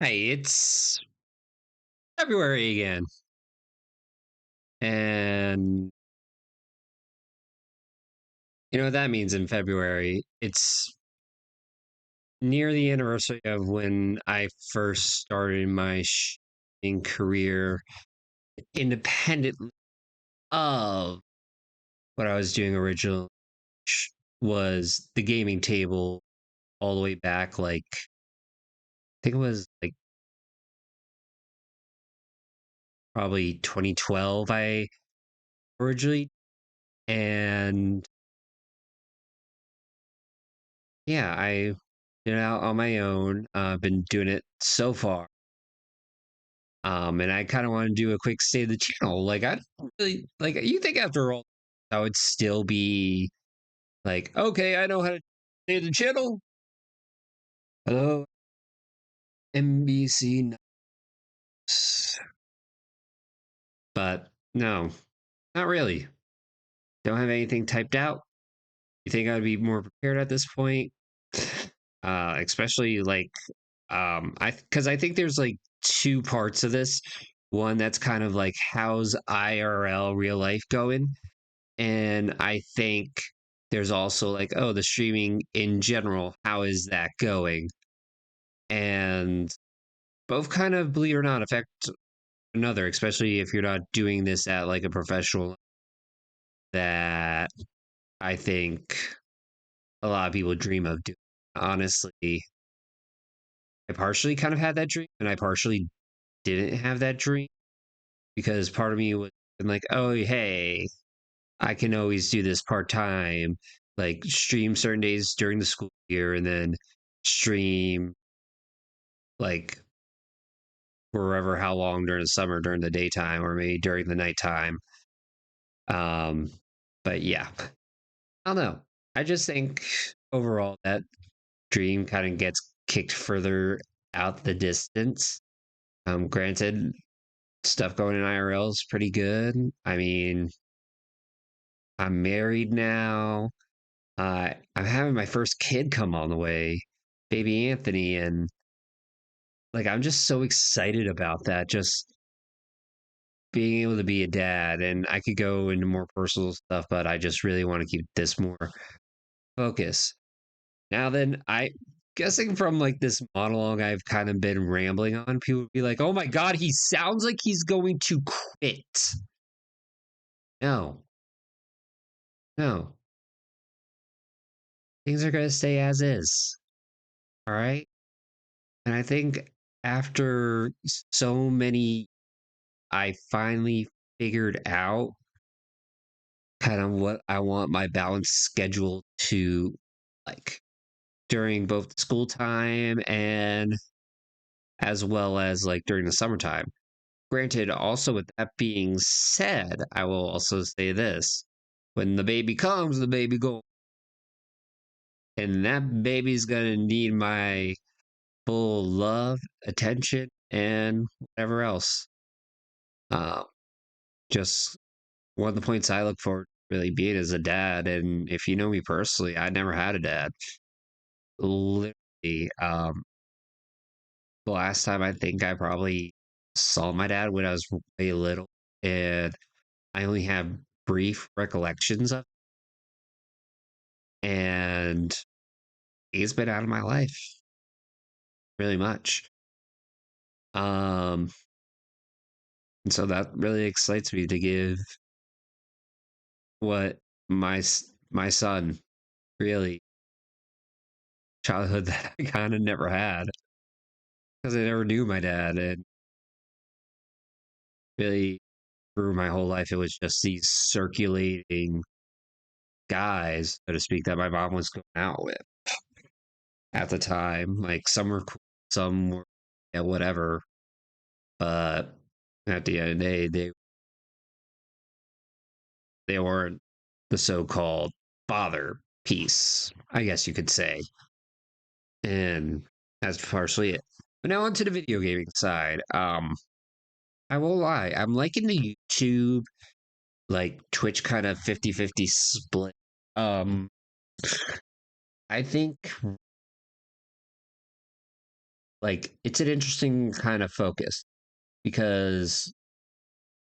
Hey, it's February again. And you know what that means in February? It's near the anniversary of when I first started my shooting career independently of what I was doing originally, which was the gaming table all the way back, like, I think it was like probably 2012 I originally. And yeah, I did it out on my own. Been doing it so far. And I kind of want to do a quick state of the channel. Like, I don't really like. You think after all, I would still be like, okay, I know how to state the channel. Hello, NBC News. But no, not really. Don't have anything typed out. You think I'd be more prepared at this point? Especially like, because I think there's like two parts of this. One that's kind of like how's IRL real life going, and I think there's also like, oh, the streaming in general, how is that going? And both kind of, believe it or not, affect another, especially if you're not doing this at like a professional that I think a lot of people dream of doing. Honestly, I partially kind of had that dream and I partially didn't have that dream because part of me was like, oh, hey, I can always do this part time, like stream certain days during the school year and then stream like forever how long during the summer during the daytime or maybe during the nighttime. Um, but yeah, I don't know. I just think overall that dream kind of gets kicked further out the distance. Granted, stuff going in IRL is pretty good. I mean, I'm married now. I'm having my first kid come on the way, baby Anthony, and like I'm just so excited about that. Just being able to be a dad, and I could go into more personal stuff, but I just really want to keep this more focus. Now, then, I guessing from like this monologue I've kind of been rambling on, people would be like, "Oh my god, he sounds like he's going to quit." No, no, things are going to stay as is. All right. And I think after so many, I finally figured out kind of what I want my balanced schedule to like during both school time and as well as like during the summertime. Granted, also with that being said, I will also say this. When the baby comes, the baby goes. And that baby's gonna need my full love, attention, and whatever else. Uh, just one of the points I look forward to really being as a dad. And if you know me personally, I never had a dad. Literally, the last time I think I probably saw my dad when I was way little, and I only have brief recollections of, and he's been out of my life really much. Um, and so that really excites me to give what my son really childhood that I kind of never had because I never knew my dad, and really through my whole life it was just these circulating guys, so to speak, that my mom was going out with at the time. Like some were cool, some were yeah, whatever. But at the end of the day, they weren't the so-called father piece, I guess you could say. And that's partially it. But now onto the video gaming side. I won't lie, I'm liking the YouTube like Twitch kind of 50-50 split. Um, I think like it's an interesting kind of focus because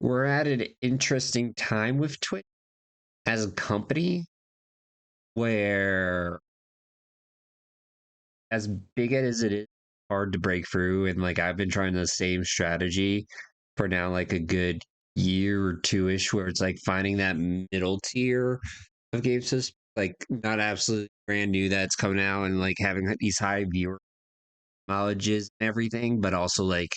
we're at an interesting time with Twitch as a company where as big as it is hard to break through and like I've been trying the same strategy for now like a good year or two-ish where it's like finding that middle tier of games just like not absolutely brand new that's coming out and like having these high viewer mileages and everything, but also like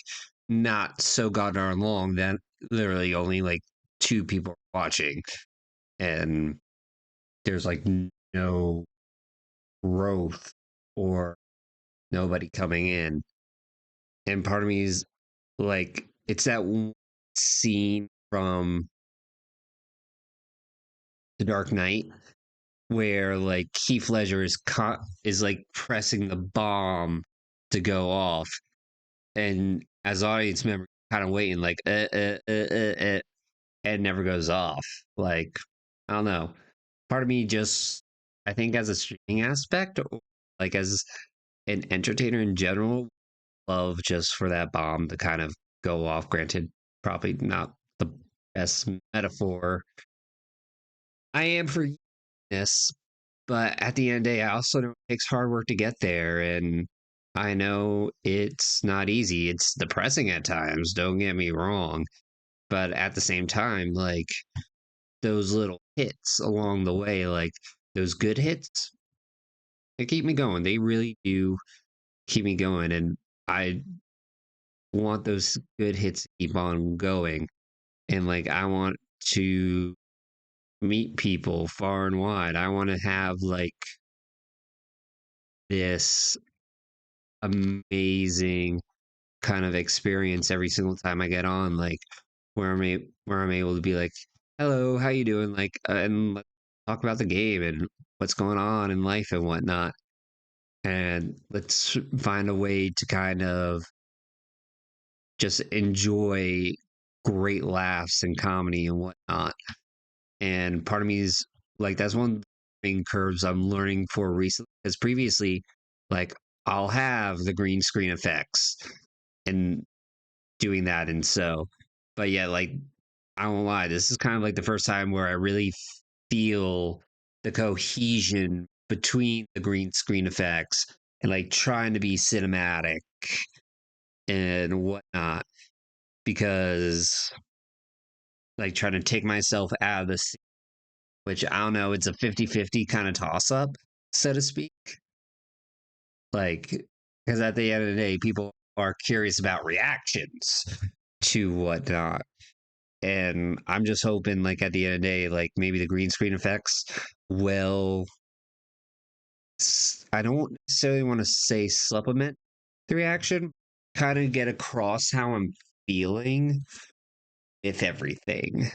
not so god darn long that literally only like two people are watching and there's like no growth or nobody coming in. And part of me is like, it's that scene from The Dark Knight where like Heath Ledger is like pressing the bomb to go off, and as audience member, kind of waiting like, and it never goes off. Like, I don't know. Part of me just, I think, as a streaming aspect, or like as an entertainer in general, love just for that bomb to kind of go off. Granted, probably not the best metaphor I am for this, but at the end of the day, I also know it takes hard work to get there. And I know it's not easy. It's depressing at times, don't get me wrong. But at the same time, like those little hits along the way, like those good hits, they keep me going. They really do keep me going. And I want those good hits to keep on going. And like, I want to meet people far and wide. I want to have like this amazing kind of experience every single time I get on, like where I'm able to be like, "Hello, how you doing?" Like, and let's talk about the game and what's going on in life and whatnot. And let's find a way to kind of just enjoy great laughs and comedy and whatnot. And part of me is like, that's one thing curves I'm learning for recently. Because previously, like, I'll have the green screen effects and doing that. And so, but yeah, like, I won't lie, this is kind of like the first time where I really feel the cohesion between the green screen effects and like trying to be cinematic and whatnot. Because like trying to take myself out of this, which I don't know, it's a 50-50 kind of toss up, so to speak. Like, because at the end of the day, people are curious about reactions to whatnot. And I'm just hoping, like, at the end of the day, like, maybe the green screen effects will, I don't necessarily want to say supplement the reaction, kind of get across how I'm feeling with everything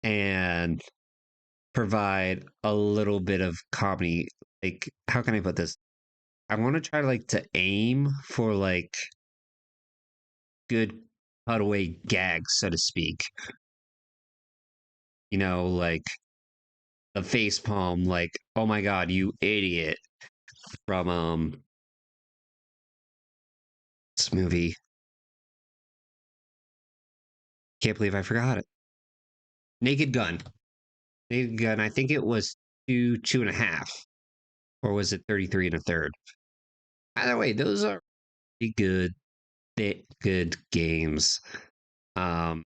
and provide a little bit of comedy. Like, how can I put this? I want to try like to aim for like good cutaway gags, so to speak. You know, like the face palm, like, oh my god, you idiot from this movie. Can't believe I forgot it. Naked Gun. Naked Gun, I think it was two and a half. Or was it 33 and a third? Either way, those are pretty good, good games. Um,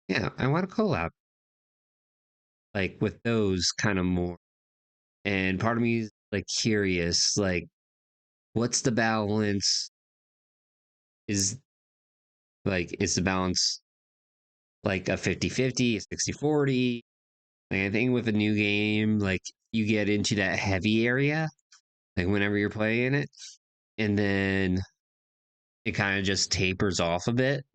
yeah, I want to collab like with those kind of more. And part of me is like curious, like what's the balance? Is is the balance like a 50-50, a 60-40? Like I think with a new game, like you get into that heavy area, like whenever you're playing it, and then it kind of just tapers off a bit.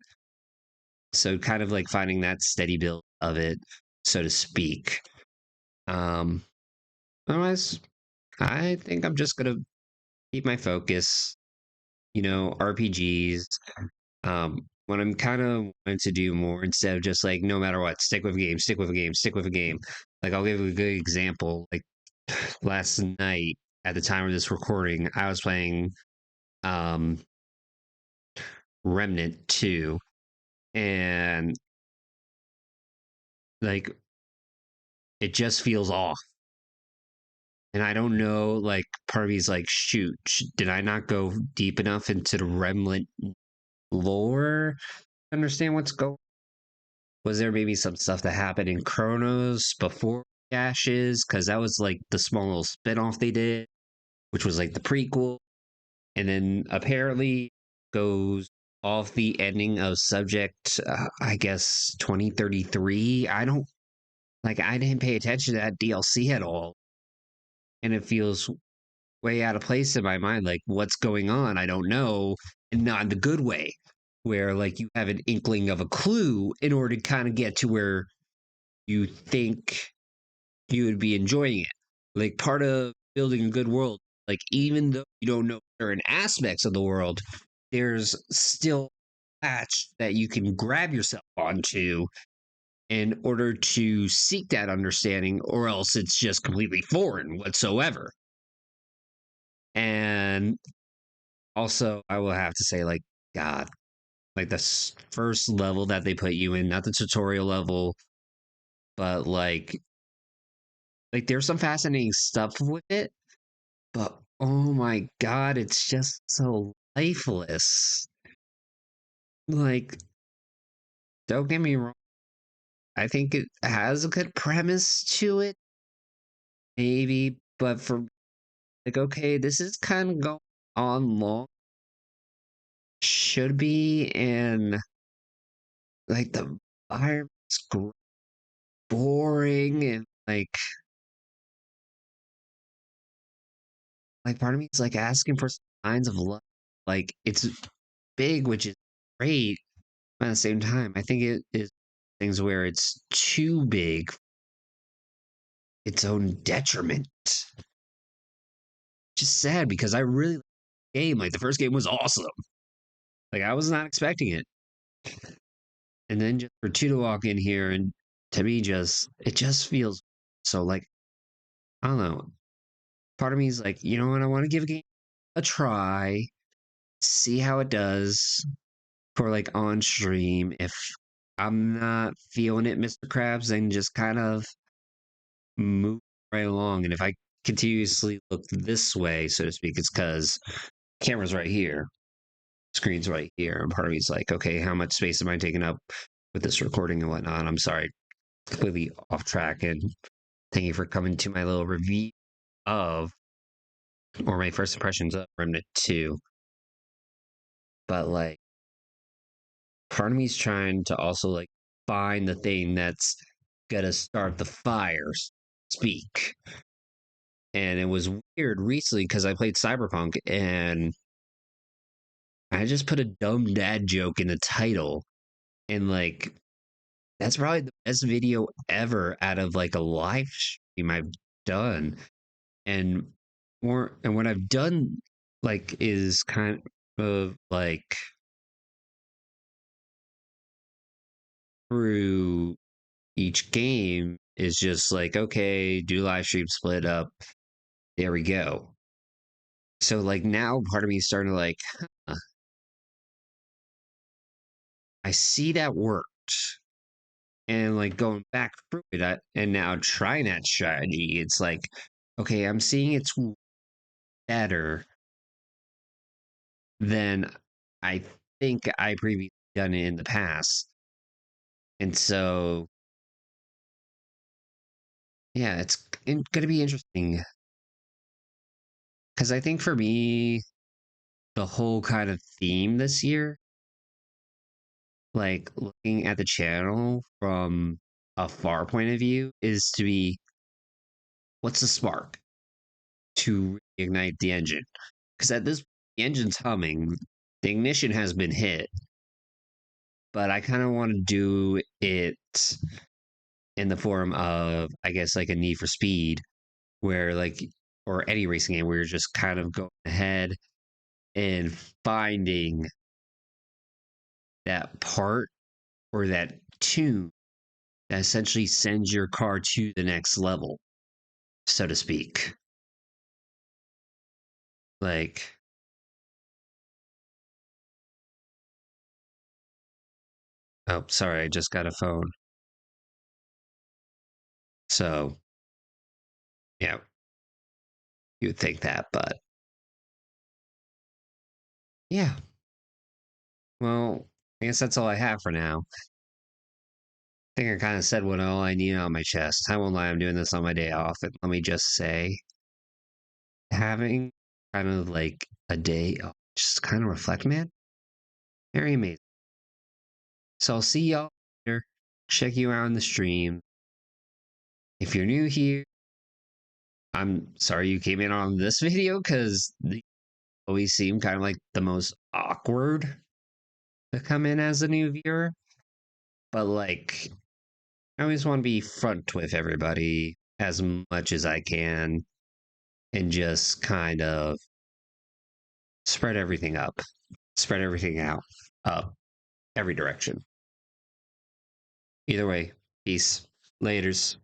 So kind of like finding that steady build of it, so to speak. Um, Otherwise, I think I'm just gonna keep my focus, RPGs. What I'm kind of wanting to do more instead of just like no matter what, stick with a game, stick with a game. Like I'll give a good example. Like last night at the time of this recording, I was playing um, Remnant 2, and like it just feels off. And I don't know, like, part of me's like, shoot, did I not go deep enough into the Remnant lore to understand what's going? Was there maybe some stuff that happened in Chronos before Ashes? Because that was like the small little spinoff they did, which was like the prequel. And then apparently goes off the ending of Subject, I guess 2033. I don't like, I didn't pay attention to that DLC at all. And it feels way out of place in my mind. Like, what's going on? I don't know. And not in the good way, where like you have an inkling of a clue in order to kind of get to where you think you would be enjoying it. Like, part of building a good world, like, even though you don't know certain aspects of the world, there's still a patch that you can grab yourself onto in order to seek that understanding, or else it's just completely foreign whatsoever. And also, I will have to say, like, God, like the first level that they put you in, not the tutorial level, but like there's some fascinating stuff with it, but oh my God, it's just so lifeless. Like, don't get me wrong, I think it has a good premise to it, maybe, but for like, okay, this is kind of going on long, should be, and like the environment's boring, and like part of me is like asking for signs of love. Like, it's big, which is great. But at the same time, I think it is things where it's too big, its own detriment. Just sad because I really like the game. Like, the first game was awesome. Like, I was not expecting it. And then just for two to walk in here and to me just it just feels so like, I don't know. Part of me is like, you know what, I want to give a game a try, see how it does for like on stream. If I'm not feeling it, Mr. Krabs, then just kind of move right along. And if I continuously look this way, so to speak, it's because camera's right here, screen's right here. And part of me's like, okay, how much space am I taking up with this recording and whatnot? I'm sorry, completely off track. And thank you for coming to my little review of, or my first impressions of Remnant 2. But like, part of me's trying to also like find the thing that's gonna start the fires, speak. And it was weird recently because I played Cyberpunk and I just put a dumb dad joke in the title. And like, that's probably the best video ever out of like a live stream I've done. And more, and what I've done like is kind of like through each game is just like, okay, do live stream, split up. There we go. So like now part of me is starting to like, huh, I see that worked. And like going back through it and now trying that strategy, it's like, okay, I'm seeing it's better than I think I previously done it in the past. And so, yeah, it's going to be interesting because I think for me, the whole kind of theme this year, like looking at the channel from a far point of view, is to be what's the spark to reignite the engine? Because at this, the engine's humming, the ignition has been hit, but I kind of want to do it in the form of, I guess, like a Need for Speed, where like, or any racing game where you're just kind of going ahead and finding that part or that tune that essentially sends your car to the next level, so to speak. Like, oh, sorry, I just got a phone. So, yeah, you'd think that, but yeah. Well, I guess that's all I have for now. I think I kind of said what all I need on my chest. I won't lie, I'm doing this on my day off. And let me just say, having kind of like a day off, just kind of reflect, man, very amazing. So I'll see y'all later. Check you out on the stream. If you're new here, I'm sorry you came in on this video because they always seem kind of like the most awkward to come in as a new viewer. But like, I always want to be front with everybody as much as I can and just kind of spread everything up, spread everything out, up, every direction. Either way, peace. Laters.